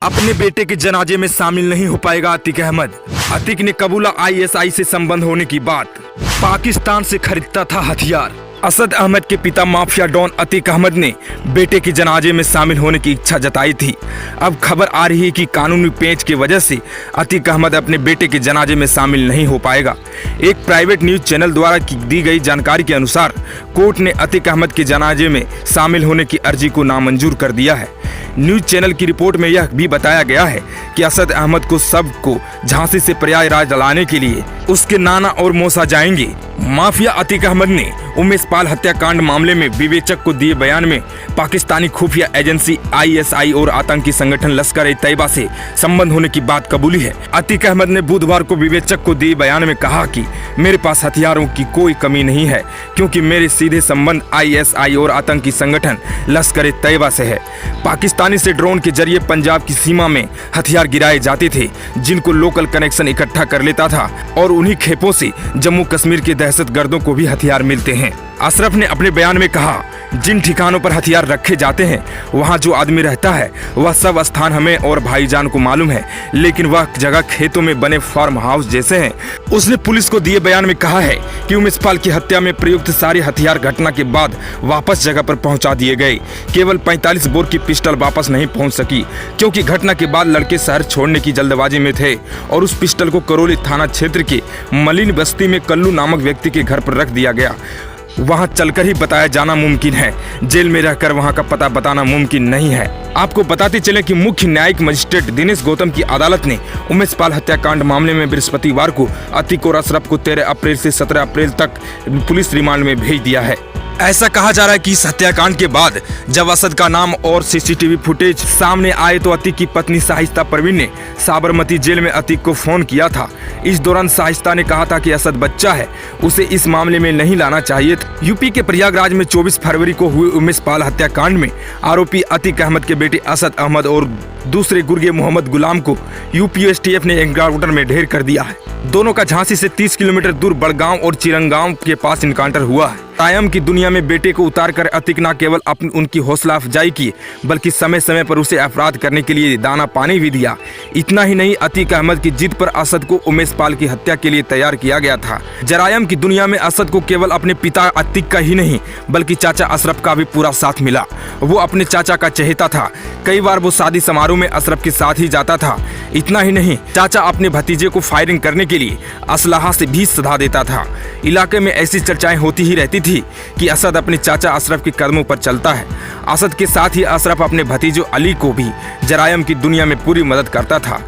अपने बेटे के जनाजे में शामिल नहीं हो पाएगा अतीक अहमद। अतीक ने कबूला आईएसआई से संबंध होने की बात। पाकिस्तान से खरीदता था हथियार। असद अहमद के पिता माफिया डॉन अतीक अहमद ने बेटे के जनाजे में शामिल होने की इच्छा जताई थी। अब खबर आ रही है कि कानूनी पेंच की वजह से अतीक अहमद अपने बेटे के जनाजे में शामिल नहीं हो पाएगा। एक प्राइवेट न्यूज चैनल द्वारा दी गई जानकारी के अनुसार कोर्ट ने अतीक अहमद के जनाजे में शामिल होने की अर्जी को नामंजूर कर दिया है। न्यूज चैनल की रिपोर्ट में यह भी बताया गया है कि असद अहमद को सब को झांसी से प्रयागराज लाने के लिए उसके नाना और मौसा जाएंगे। माफिया अतीक अहमद ने उमेश पाल हत्याकांड मामले में विवेचक को दिए बयान में पाकिस्तानी खुफिया एजेंसी आईएसआई और आतंकी संगठन लश्कर-ए-तैयबा से संबंध होने की बात कबूली है। अतीक अहमद ने बुधवार को विवेचक को दिए बयान में कहा कि मेरे पास हथियारों की कोई कमी नहीं है, क्योंकि मेरे सीधे संबंध आईएसआई और आतंकी संगठन लश्कर-ए-तैयबा से है। पाकिस्तानी से ड्रोन के जरिए पंजाब की सीमा में हथियार गिराए जाते थे, जिनको लोकल कनेक्शन इकट्ठा कर लेता था, और उन्हीं खेपों से जम्मू कश्मीर के दहशतगर्दों को भी हथियार मिलते हैं। अशरफ ने अपने बयान में कहा, जिन ठिकानों पर हथियार रखे जाते हैं वहां जो आदमी रहता है वह सब स्थान हमें और भाईजान को मालूम है, लेकिन वह जगह खेतों में बने फार्म हाउस जैसे हैं। उसने पुलिस को दिए बयान में कहा है कि उमेश पाल की हत्या में प्रयुक्त सारे हथियार घटना के बाद वापस जगह पर पहुंचा दिए गए। केवल 45 बोर की पिस्टल वापस नहीं पहुंच सकी, क्योंकि घटना के बाद लड़के शहर छोड़ने की जल्दबाजी में थे और उस पिस्टल को करौली थाना क्षेत्र के मलिन बस्ती में कल्लू नामक व्यक्ति के घर पर रख दिया गया। वहां चलकर ही बताया जाना मुमकिन है, जेल में रहकर वहां का पता बताना मुमकिन नहीं है। आपको बताते चले कि मुख्य न्यायिक मजिस्ट्रेट दिनेश गौतम की अदालत ने उमेश पाल हत्याकांड मामले में बृहस्पतिवार को अतीक और अशरफ को 13 अप्रैल से 17 अप्रैल तक पुलिस रिमांड में भेज दिया है। ऐसा कहा जा रहा है कि इस हत्याकांड के बाद जब असद का नाम और सीसीटीवी फुटेज सामने आए तो अतीक की पत्नी शाइस्ता परवीन ने साबरमती जेल में अतीक को फोन किया था। इस दौरान शाइस्ता ने कहा था कि असद बच्चा है, उसे इस मामले में नहीं लाना चाहिए था। यूपी के प्रयागराज में 24 फरवरी को हुए उमेश पाल हत्याकांड में आरोपी अतीक अहमद के बेटे असद अहमद और दूसरे गुर्गे मोहम्मद गुलाम को यूपीएसटीएफ ने एनकाउंटर में ढेर कर दिया है। दोनों का झांसी से 30 किलोमीटर दूर बड़गांव और चिरंगांव के पास इनकाउंटर हुआ है। कायम की दुनिया में बेटे को उतारकर अतीक न केवल उनकी हौसला अफजाई की, बल्कि समय समय पर उसे अपराध करने के लिए दाना पानी भी दिया। इतना ही नहीं, अतीक अहमद की जिद पर असद को उमेश पाल की हत्या के लिए तैयार किया गया था। जरायम की दुनिया में असद को केवल अपने पिता अतीक का ही नहीं, बल्कि चाचा अशरफ का भी पूरा साथ मिला। वो अपने चाचा का चहेता था। कई बार वो शादी समारोह में अशरफ के साथ ही जाता था। इतना ही नहीं, चाचा अपने भतीजे को फायरिंग करने के लिए असलाहा से भी सधा देता था। इलाके में ऐसी चर्चाएं होती ही रहती थी कि असद अपने चाचा अशरफ के कदमों पर चलता है। असद के साथ ही अशरफ अपने भतीजों अली को भी जरायम की दुनिया में पूरी मदद करता था।